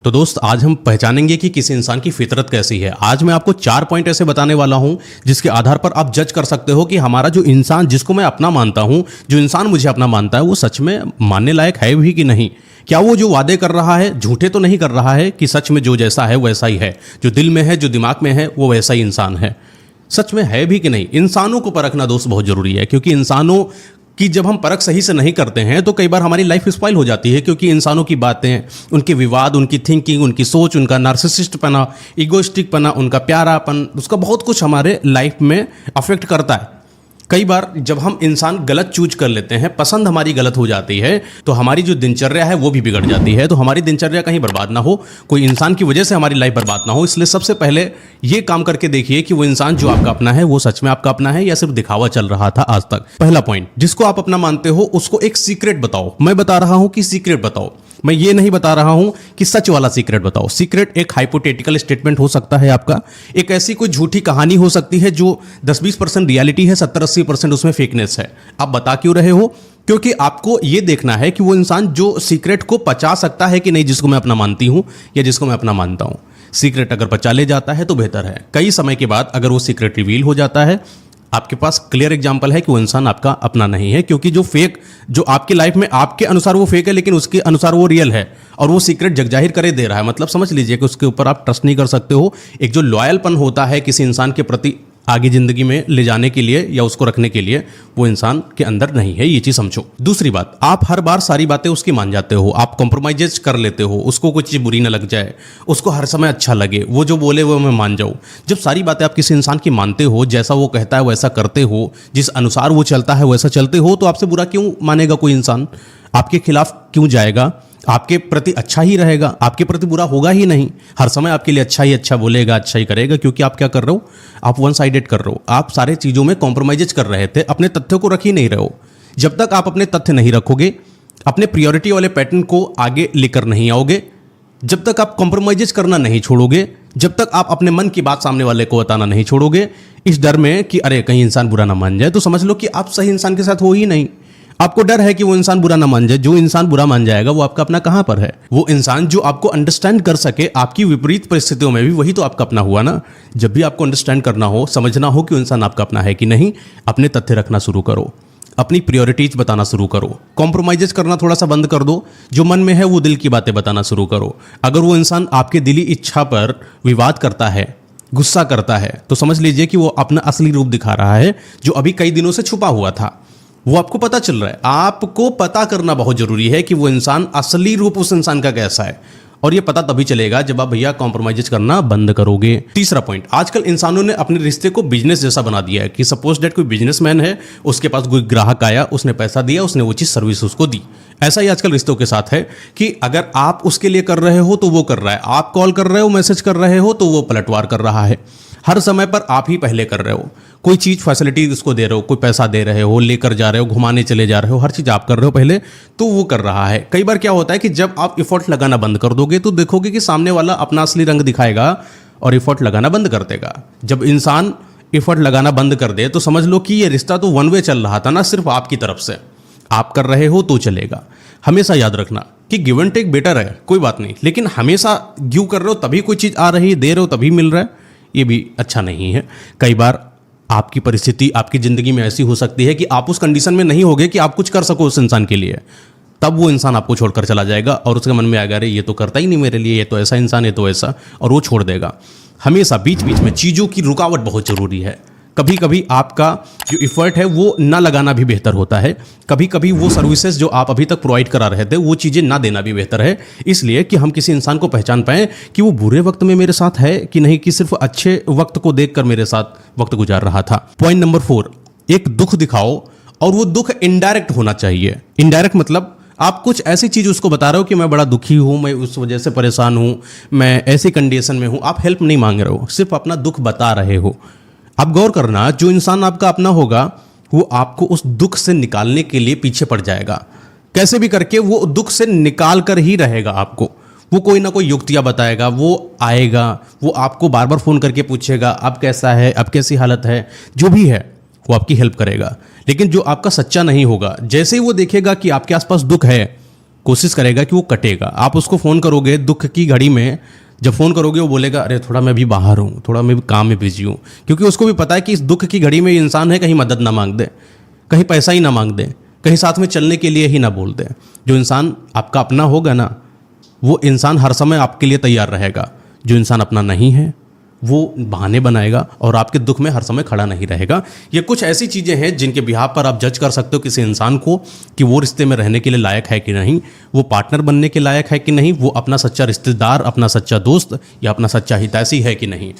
तो दोस्त आज हम पहचानेंगे कि किसी इंसान की फितरत कैसी है। आज मैं आपको 4 पॉइंट ऐसे बताने वाला हूं जिसके आधार पर आप जज कर सकते हो कि हमारा जो इंसान जिसको मैं अपना मानता हूं, जो इंसान मुझे अपना मानता है, वो सच में मानने लायक है भी कि नहीं। क्या वो जो वादे कर रहा है झूठे तो नहीं कर रहा है कि सच में जो जैसा है वैसा ही है, जो दिल में है, जो दिमाग में है, वो वैसा ही इंसान है। सच में है भी कि नहीं। इंसानों को परखना दोस्त बहुत जरूरी है, क्योंकि इंसानों कि जब हम परख सही से नहीं करते हैं तो कई बार हमारी लाइफ स्पॉइल हो जाती है। क्योंकि इंसानों की बातें, उनके विवाद, उनकी थिंकिंग, उनकी सोच, उनका नार्सिसिस्ट पना, इगोइस्टिक पना, उनका प्यारापन, उसका बहुत कुछ हमारे लाइफ में अफेक्ट करता है। कई बार जब हम इंसान गलत चूज कर लेते हैं, पसंद हमारी गलत हो जाती है, तो हमारी जो दिनचर्या है वो भी बिगड़ जाती है। तो हमारी दिनचर्या कहीं बर्बाद ना हो, कोई इंसान की वजह से हमारी लाइफ बर्बाद ना हो, इसलिए सबसे पहले ये काम करके देखिए कि वो इंसान जो आपका अपना है वो सच में आपका अपना है या सिर्फ दिखावा चल रहा था आज तक। पहला पॉइंट, जिसको आप अपना मानते हो उसको एक सीक्रेट बताओ। मैं बता रहा हूं कि सीक्रेट बताओ, मैं ये नहीं बता रहा हूं कि सच वाला सीक्रेट बताओ। सीक्रेट एक हाइपोथेटिकल स्टेटमेंट हो सकता है आपका, एक ऐसी कोई झूठी कहानी हो सकती है जो 10-20% रियलिटी है, 70-80% उसमें फेकनेस है। आप बता क्यों रहे हो? क्योंकि आपको यह देखना है कि वो इंसान जो सीक्रेट को पचा सकता है कि नहीं, जिसको मैं अपना मानती हूं या जिसको मैं अपना मानता हूं। सीक्रेट अगर पचा ले जाता है तो बेहतर है। कई समय के बाद अगर वो सीक्रेट रिवील हो जाता है, आपके पास क्लियर एग्जांपल है कि वो इंसान आपका अपना नहीं है। क्योंकि जो फेक, जो आपकी लाइफ में आपके अनुसार वो फेक है लेकिन उसके अनुसार वो रियल है, और वो सीक्रेट जगजाहिर करे दे रहा है, मतलब समझ लीजिए कि उसके ऊपर आप ट्रस्ट नहीं कर सकते हो। एक जो लॉयलपन होता है किसी इंसान के प्रति आगे जिंदगी में ले जाने के लिए या उसको रखने के लिए, वो इंसान के अंदर नहीं है, ये चीज समझो। दूसरी बात, आप हर बार सारी बातें उसकी मान जाते हो, आप कॉम्प्रोमाइजेज कर लेते हो, उसको कोई चीज बुरी ना लग जाए, उसको हर समय अच्छा लगे, वो जो बोले वो मैं मान जाऊं। जब सारी बातें आप किसी इंसान की मानते हो, जैसा वो कहता है वैसा करते हो, जिस अनुसार वो चलता है वैसा चलते हो, तो आपसे बुरा क्यों मानेगा कोई इंसान? आपके खिलाफ क्यों जाएगा? आपके प्रति अच्छा ही रहेगा, आपके प्रति बुरा होगा ही नहीं। हर समय आपके लिए अच्छा ही अच्छा बोलेगा, अच्छा ही करेगा। क्योंकि आप क्या कर रहे हो? आप वन साइडेड कर रहे हो। आप सारे चीज़ों में कॉम्प्रोमाइजेज कर रहे थे, अपने तथ्यों को रख ही नहीं रहे हो। जब तक आप अपने तथ्य नहीं रखोगे, अपने प्रियोरिटी वाले पैटर्न को आगे लेकर नहीं आओगे, जब तक आप कॉम्प्रोमाइजेज करना नहीं छोड़ोगे, जब तक आप अपने मन की बात सामने वाले को बताना नहीं छोड़ोगे, इस डर में कि अरे कहीं इंसान बुरा ना मान जाए, तो समझ लो कि आप सही इंसान के साथ हो ही नहीं। आपको डर है कि वो इंसान बुरा ना मान जाए। जो इंसान बुरा मान जाएगा वो आपका अपना कहां पर है? वो इंसान जो आपको अंडरस्टैंड कर सके आपकी विपरीत परिस्थितियों में भी, वही तो आपका अपना हुआ ना। जब भी आपको अंडरस्टैंड करना हो, समझना हो कि वो इंसान आपका अपना है कि नहीं, अपने तथ्य रखना शुरू करो, अपनी प्रायोरिटीज बताना शुरू करो, कॉम्प्रोमाइजेज करना थोड़ा सा बंद कर दो, जो मन में है वो दिल की बातें बताना शुरू करो। अगर वो इंसान आपके दिली इच्छा पर विवाद करता है, गुस्सा करता है, तो समझ लीजिए कि वो अपना असली रूप दिखा रहा है, जो अभी कई दिनों से छुपा हुआ था। वो आपको पता चल रहा है। आपको पता करना बहुत जरूरी है कि वो इंसान, असली रूप उस इंसान का कैसा है, और ये पता तभी चलेगा जब आप भैया कॉम्प्रोमाइज करना बंद करोगे। तीसरा पॉइंट, आजकल इंसानों ने अपने रिश्ते को बिजनेस जैसा बना दिया है कि सपोज डेट कोई बिजनेसमैन है, उसके पास कोई ग्राहक आया, उसने पैसा दिया, उसने वो चीज सर्विस उसको दी। ऐसा ही आजकल रिश्तों के साथ है कि अगर आप उसके लिए कर रहे हो तो वो कर रहा है, आप कॉल कर रहे हो, मैसेज कर रहे हो तो वो पलटवार कर रहा है। हर समय पर आप ही पहले कर रहे हो, कोई चीज फैसिलिटी उसको दे रहे हो, कोई पैसा दे रहे हो, लेकर जा रहे हो, घुमाने चले जा रहे हो, हर चीज आप कर रहे हो पहले, तो वो कर रहा है। कई बार क्या होता है कि जब आप एफर्ट लगाना बंद कर दोगे तो देखोगे कि सामने वाला अपना असली रंग दिखाएगा और एफर्ट लगाना बंद कर देगा। जब इंसान एफर्ट लगाना बंद कर दे तो समझ लो कि ये रिश्ता तो वन वे चल रहा था ना, सिर्फ आपकी तरफ से। आप कर रहे हो तो चलेगा। हमेशा याद रखना कि गिव एंड टेक बेटर है, कोई बात नहीं, लेकिन हमेशा गिव कर रहे हो तभी कोई चीज आ रही है, दे रहे हो तभी मिल रहा है, ये भी अच्छा नहीं है। कई बार आपकी परिस्थिति आपकी जिंदगी में ऐसी हो सकती है कि आप उस कंडीशन में नहीं होगे कि आप कुछ कर सको उस इंसान के लिए, तब वो इंसान आपको छोड़कर चला जाएगा और उसके मन में आएगा अरे ये तो करता ही नहीं मेरे लिए, ये तो ऐसा इंसान, ये तो ऐसा, और वो छोड़ देगा। हमेशा बीच बीच में चीज़ों की रुकावट बहुत जरूरी है। कभी कभी आपका जो इफर्ट है वो ना लगाना भी बेहतर होता है। कभी कभी वो सर्विसेज जो आप अभी तक प्रोवाइड करा रहे थे वो चीज़ें ना देना भी बेहतर है, इसलिए कि हम किसी इंसान को पहचान पाएं कि वो बुरे वक्त में मेरे साथ है कि नहीं, कि सिर्फ अच्छे वक्त को देखकर मेरे साथ वक्त गुजार रहा था। पॉइंट नंबर 4, एक दुख दिखाओ और वो दुख इनडायरेक्ट होना चाहिए। इनडायरेक्ट मतलब आप कुछ ऐसी चीज उसको बता रहे हो कि मैं बड़ा दुखी हूं, मैं उस वजह से परेशान हूं, मैं ऐसी कंडीशन में हूं। आप हेल्प नहीं मांग रहे हो, सिर्फ अपना दुख बता रहे हो। आप गौर करना, जो इंसान आपका अपना होगा वो आपको उस दुख से निकालने के लिए पीछे पड़ जाएगा। कैसे भी करके वो दुख से निकाल कर ही रहेगा आपको। वो कोई ना कोई युक्तियां बताएगा, वो आएगा, वो आपको बार बार फोन करके पूछेगा अब कैसा है, अब कैसी हालत है, जो भी है वो आपकी हेल्प करेगा। लेकिन जो आपका सच्चा नहीं होगा, जैसे ही वो देखेगा कि आपके आसपास दुख है, कोशिश करेगा कि वो कटेगा। आप उसको फ़ोन करोगे दुख की घड़ी में, जब फ़ोन करोगे वो बोलेगा अरे थोड़ा मैं भी बाहर हूँ, थोड़ा मैं भी काम में बिजी हूँ, क्योंकि उसको भी पता है कि इस दुख की घड़ी में ये इंसान है, कहीं मदद ना मांग दे, कहीं पैसा ही ना मांग दे, कहीं साथ में चलने के लिए ही ना बोल दे। जो इंसान आपका अपना होगा ना, वो इंसान हर समय आपके लिए तैयार रहेगा। जो इंसान अपना नहीं है वो बहाने बनाएगा और आपके दुख में हर समय खड़ा नहीं रहेगा। ये कुछ ऐसी चीज़ें हैं जिनके बिहाफ पर आप जज कर सकते हो किसी इंसान को कि वो रिश्ते में रहने के लिए लायक है कि नहीं, वो पार्टनर बनने के लायक है कि नहीं, वो अपना सच्चा रिश्तेदार, अपना सच्चा दोस्त या अपना सच्चा हितैषी है कि नहीं।